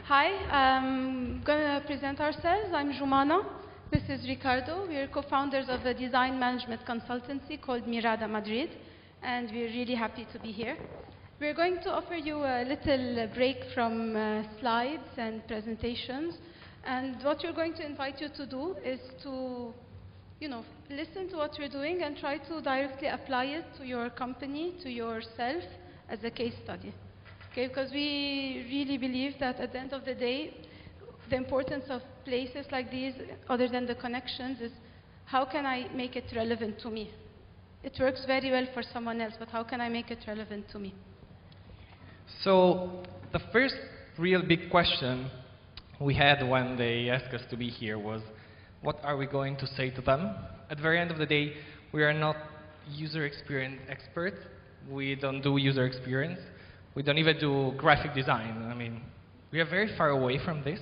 Hi, I'm going to present ourselves. I'm Joumana. This is Riccardo. We are co-founders of a design management consultancy called Mirada Madrid, and we're really happy to be here. We're going to offer you a little break from slides and presentations, and what we're going to invite you to do is to listen to what we're doing and try to directly apply it to your company, to yourself, as a case study. Okay, because we really believe that at the end of the day, the importance of places like these, other than the connections, is how can I make it relevant to me? It works very well for someone else, but how can I make it relevant to me? So the first real big question we had when they asked us to be here was, what are we going to say to them? At the very end of the day, we are not user experience experts. We don't do user experience. We don't even do graphic design. I mean, we are very far away from this.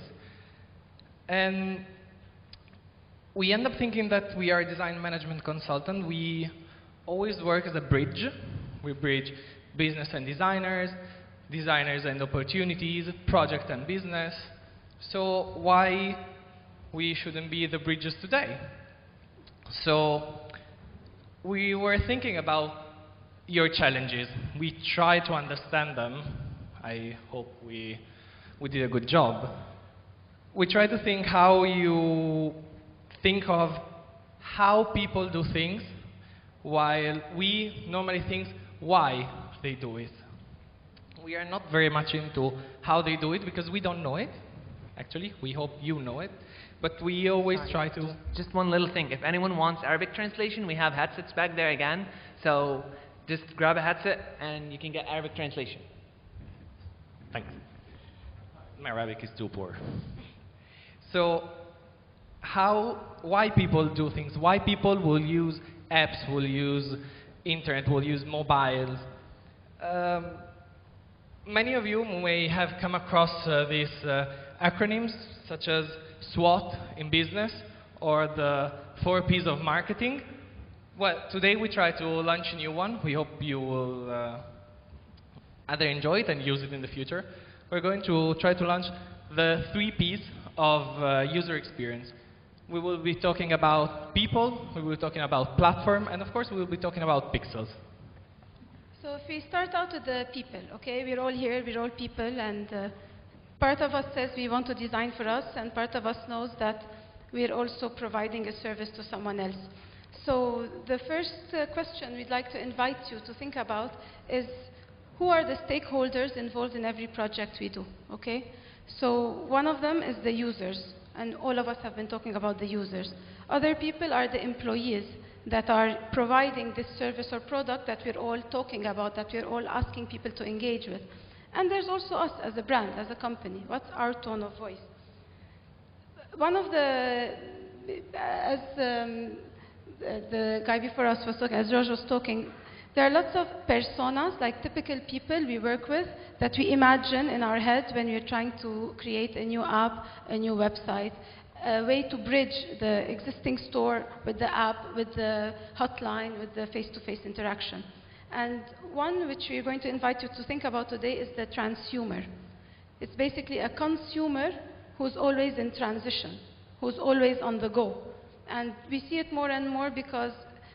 And we end up thinking that we are a design management consultant. We always work as a bridge. We bridge business and designers, designers and opportunities, project and business. So why we shouldn't be the bridges today? So we were thinking about your challenges. We try to understand them. I hope we did a good job. We try to think how you think of how people do things, while we normally think why they do it. We are not very much into how they do it because we don't know it. Actually, we hope you know it. But we always try to... Just one little thing. If anyone wants Arabic translation, we have headsets back there again. So just grab a headset and you can get Arabic translation. Thanks. My Arabic is too poor. So why people do things, why people will use apps, will use internet, will use mobiles. Many of you may have come across these acronyms such as SWOT in business or the 4 Ps of marketing. Well, today we try to launch a new one. We hope you will either enjoy it and use it in the future. We're going to try to launch the 3 Ps of user experience. We will be talking about people, we will be talking about platform, and of course we will be talking about pixels. So if we start out with the people, okay? We're all here, we're all people, and part of us says we want to design for us, and part of us knows that we're also providing a service to someone else. So the first question we'd like to invite you to think about is, who are the stakeholders involved in every project we do, okay? So one of them is the users, and all of us have been talking about the users. Other people are the employees that are providing this service or product that we're all talking about, that we're all asking people to engage with. And there's also us as a brand, as a company. What's our tone of voice? One of the, as the guy before us was talking, as George was talking, there are lots of personas, like typical people we work with, that we imagine in our head when we're trying to create a new app, a new website, a way to bridge the existing store with the app, with the hotline, with the face-to-face interaction. And one which we're going to invite you to think about today is the transumer. It's basically a consumer who's always in transition, who's always on the go. And we see it more and more because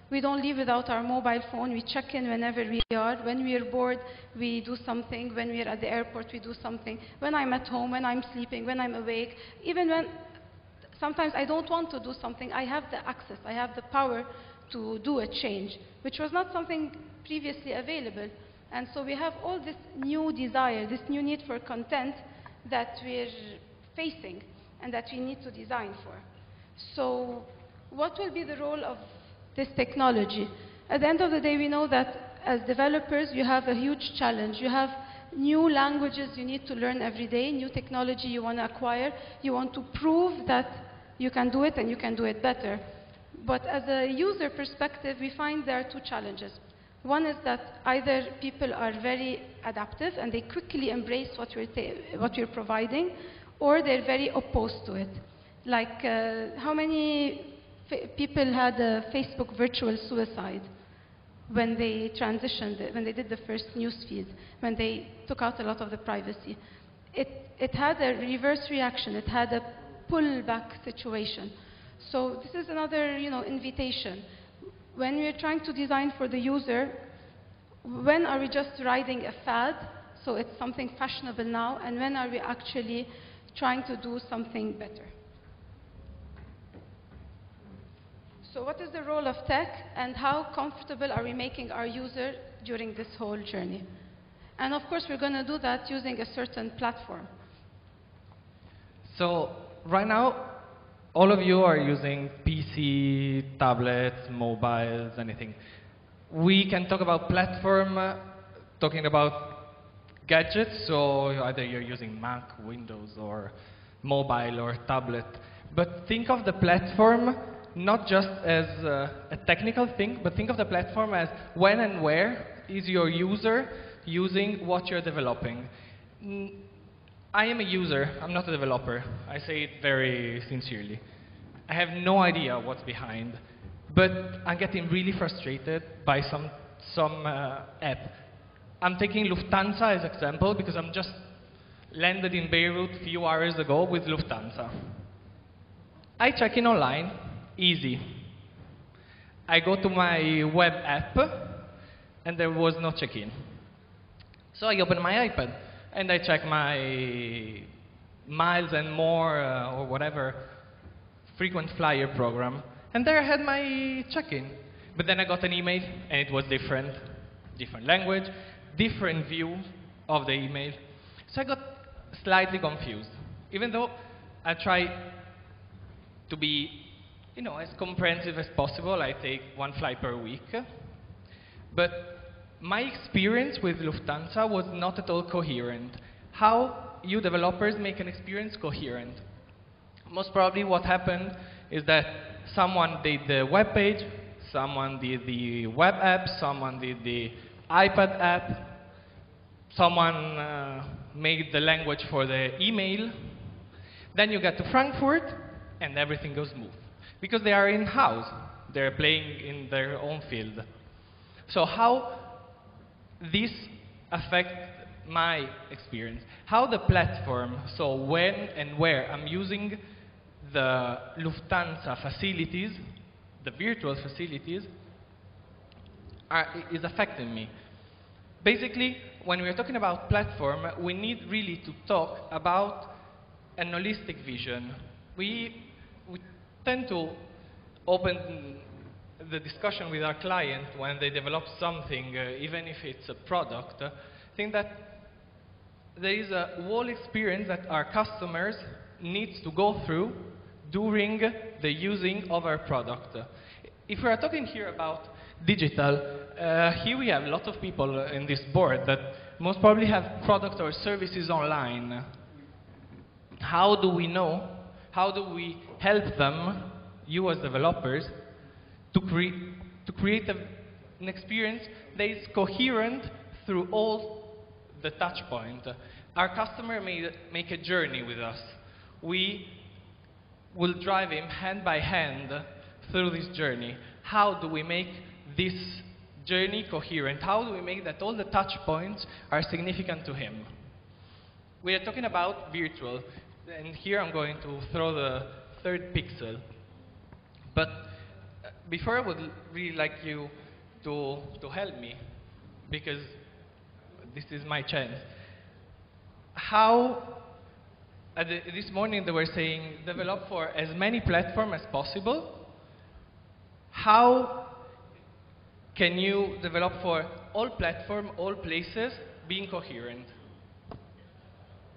we don't leave without our mobile phone. We check in whenever we are. When we are bored, we do something. When we are at the airport, we do something. When I'm at home, when I'm sleeping, when I'm awake, even when sometimes I don't want to do something, I have the access, I have the power to do a change, which was not something previously available. And so we have all this new desire, this new need for content that we're facing and that we need to design for. So what will be the role of this technology? At the end of the day, we know that as developers, you have a huge challenge. You have new languages you need to learn every day, new technology you want to acquire. You want to prove that you can do it and you can do it better. But as a user perspective, we find there are 2 challenges. One is that either people are very adaptive and they quickly embrace what you're providing, or they're very opposed to it. Like how many people had a Facebook virtual suicide when they transitioned, when they did the first newsfeed, when they took out a lot of the privacy? it had a reverse reaction. It had a pullback situation. So this is another, invitation. When we're trying to design for the user, when are we just riding a fad, so it's something fashionable now, and when are we actually trying to do something better? So what is the role of tech, and how comfortable are we making our user during this whole journey? And of course, we're going to do that using a certain platform. So right now, all of you are using PC, tablets, mobiles, anything. We can talk about platform, talking about gadgets, so either you're using Mac, Windows, or mobile or tablet. But think of the platform not just as a technical thing, but think of the platform as when and where is your user using what you're developing. I am a user, I'm not a developer. I say it very sincerely. I have no idea what's behind, but I'm getting really frustrated by some app. I'm taking Lufthansa as example because I'm just landed in Beirut a few hours ago with Lufthansa. I check in online, easy. I go to my web app, and there was no check-in. So I open my iPad, and I check my Miles and More, or whatever, frequent flyer program, and there I had my check-in. But then I got an email, and it was different language, different view of the email. So I got slightly confused, even though I try to be, as comprehensive as possible. I take one flight per week. But my experience with Lufthansa was not at all coherent. How you developers make an experience coherent? Most probably what happened is that someone did the web page, someone did the web app, someone did the iPad app, someone made the language for the email. Then you get to Frankfurt, and everything goes smooth. Because they are in-house. They're playing in their own field. So how this affects my experience? How the platform, so when and where I'm using the Lufthansa facilities, the virtual facilities, is affecting me. Basically, when we're talking about platform, we need really to talk about an holistic vision. We tend to open the discussion with our client when they develop something, even if it's a product. I think that there is a whole experience that our customers need to go through during the using of our product. If we are talking here about digital, here we have a lot of people in this board that most probably have products or services online. How do we know? How do we help them, you as developers, to create an experience that is coherent through all the touch points? Our customer may make a journey with us. We will drive him hand by hand through this journey. How do we make this journey coherent? How do we make that all the touch points are significant to him? We are talking about virtual, and here I'm going to throw the third pixel. But before, I would really like you to help me, because this is my chance. How, this morning they were saying, develop for as many platforms as possible. How can you develop for all platforms, all places, being coherent?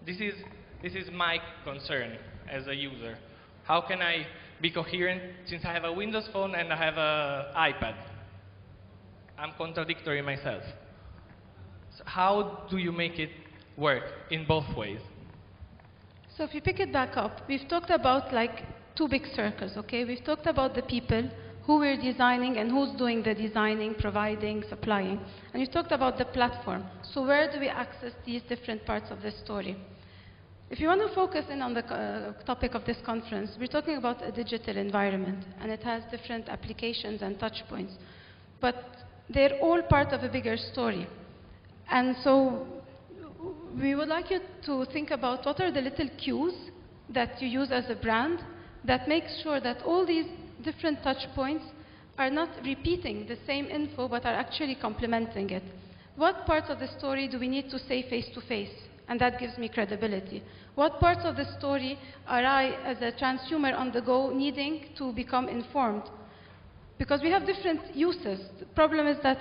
This is my concern as a user. How can I be coherent since I have a Windows phone and I have an iPad? I'm contradictory myself. So how do you make it work in both ways? So if you pick it back up, we've talked about like two big circles, okay? We've talked about the people, who we're designing and who's doing the designing, providing, supplying. And we've talked about the platform. So where do we access these different parts of the story? If you want to focus in on the topic of this conference, we're talking about a digital environment, and it has different applications and touch points. But they're all part of a bigger story. And so we would like you to think about what are the little cues that you use as a brand that makes sure that all these different touch points are not repeating the same info but are actually complementing it. What parts of the story do we need to say face to face? And that gives me credibility. What parts of the story are I, as a transhumer on the go, needing to become informed? Because we have different uses. The problem is that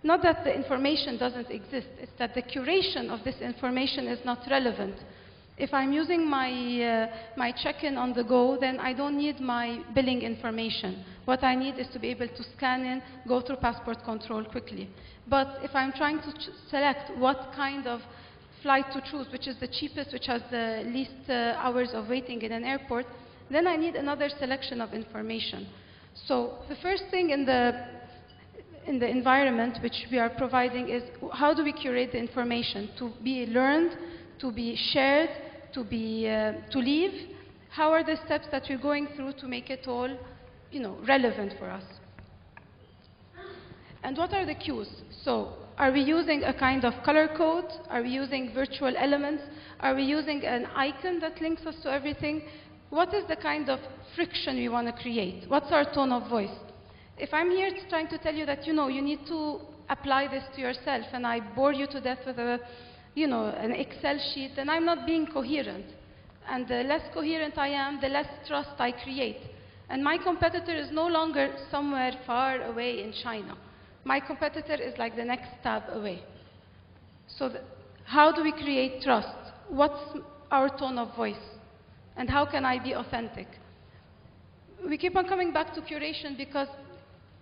not that the information doesn't exist, it's that the curation of this information is not relevant. If I'm using my check-in on the go, then I don't need my billing information. What I need is to be able to scan in, go through passport control quickly. But if I'm trying to select what kind of flight to choose, which is the cheapest, which has the least hours of waiting in an airport, then I need another selection of information. So the first thing in the environment which we are providing is how do we curate the information to be learned, to be shared, to live? How are the steps that we're going through to make it all, relevant for us? And what are the cues? So, are we using a kind of color code? Are we using virtual elements? Are we using an icon that links us to everything? What is the kind of friction we want to create? What's our tone of voice? If I'm here trying to tell you that, you need to apply this to yourself, and I bore you to death with an Excel sheet, then I'm not being coherent. And the less coherent I am, the less trust I create. And my competitor is no longer somewhere far away in China. My competitor is like the next tab away. So how do we create trust? What's our tone of voice? And how can I be authentic? We keep on coming back to curation because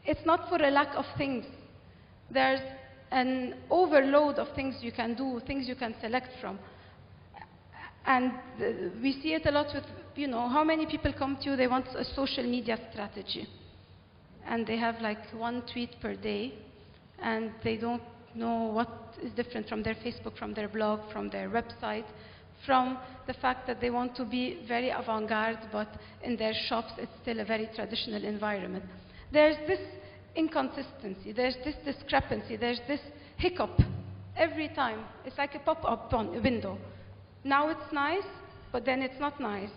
it's not for a lack of things. There's an overload of things you can do, things you can select from. And we see it a lot with, how many people come to you, they want a social media strategy. And they have like one tweet per day, and they don't know what is different from their Facebook, from their blog, from their website, from the fact that they want to be very avant-garde, but in their shops it's still a very traditional environment. There's this inconsistency, there's this discrepancy, there's this hiccup every time. It's like a pop-up window. Now it's nice, but then it's not nice.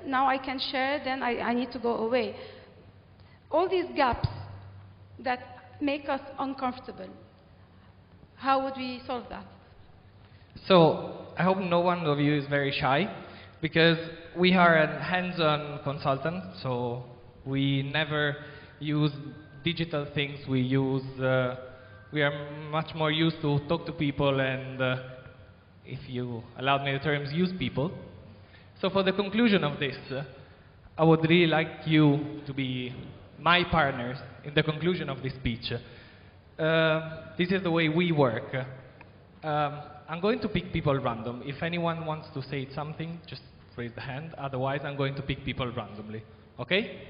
Now I can share, then I need to go away. All these gaps that make us uncomfortable, how would we solve that? So I hope no one of you is very shy, because we are a hands-on consultant, so we never use digital things. We are much more used to talk to people and, if you allow me the terms, use people. So for the conclusion of this, I would really like you to be my partners in the conclusion of this speech. This is the way we work. I'm going to pick people random. If anyone wants to say something, just raise the hand. Otherwise, I'm going to pick people randomly. Okay?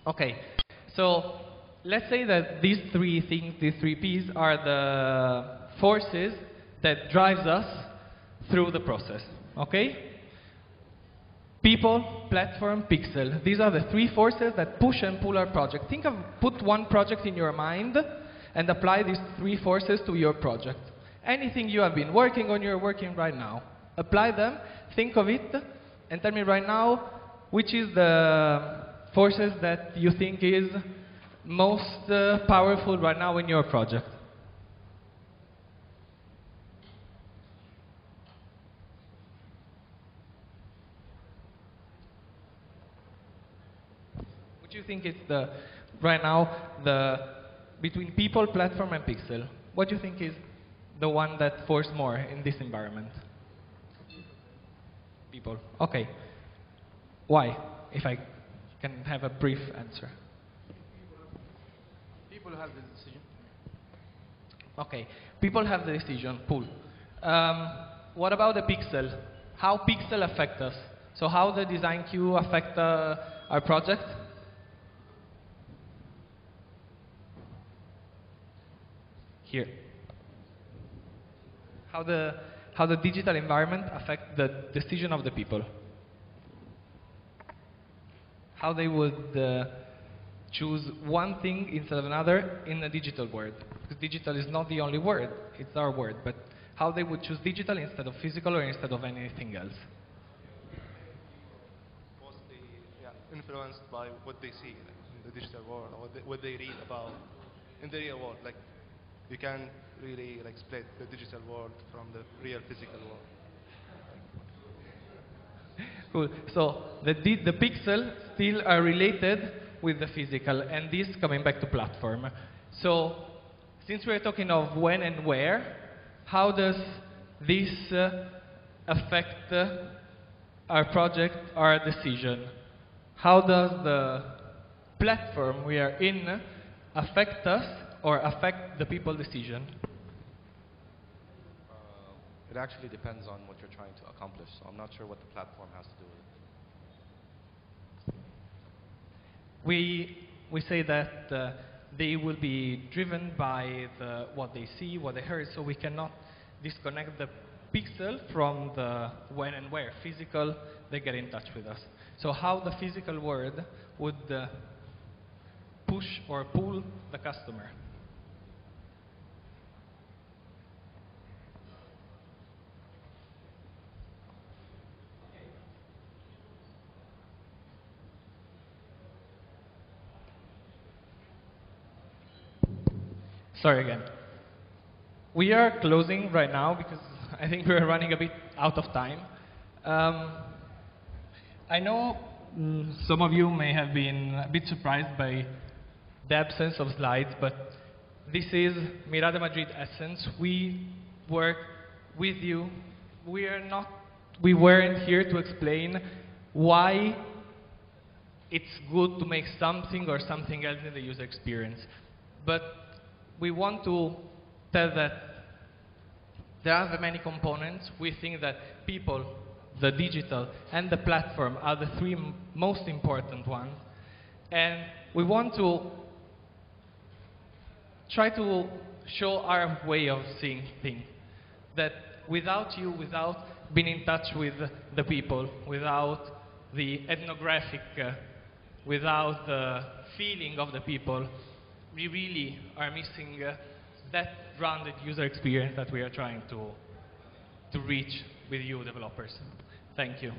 Okay. So let's say that these three things, these three P's, are the forces that drives us through the process. Okay? People, platform, pixel. These are the three forces that push and pull our project. Put one project in your mind and apply these three forces to your project. Anything you have been working on, you're working right now. Apply them, think of it, and tell me right now which is the forces that you think is most powerful right now in your project. What do you think is right now between people, platform, and pixel? What do you think is the one that forces more in this environment? People. Okay. Why? If I can have a brief answer. People have the decision. Okay. People have the decision. Pull. What about the pixel? How pixel affect us? So how the design queue affect our project? Here. How the digital environment affect the decision of the people. How they would choose one thing instead of another in a digital world. Because digital is not the only word, it's our word. But how they would choose digital instead of physical or instead of anything else. Mostly, yeah, influenced by what they see in the digital world or what they read about in the real world. Like, you can really like split the digital world from the real physical world. Cool. So the pixel still are related with the physical, and this coming back to platform. So since we're talking of when and where, how does this affect our project, our decision? How does the platform we are in affect us or affect the people decision? It actually depends on what you're trying to accomplish, so I'm not sure what the platform has to do with it. We say that they will be driven by what they see, what they heard, so we cannot disconnect the pixel from the when and where. Physical, they get in touch with us. So how the physical world would push or pull the customer. Sorry again. We are closing right now because I think we're running a bit out of time. I know some of you may have been a bit surprised by the absence of slides, but this is Mirada Madrid essence. We work with you. We weren't here to explain why it's good to make something or something else in the user experience. But we want to tell that there are many components. We think that people, the digital, and the platform are the three most important ones. And we want to try to show our way of seeing things. That without you, without being in touch with the people, without the ethnographic, without the feeling of the people, we really are missing that rounded user experience that we are trying to reach with you developers. Thank you.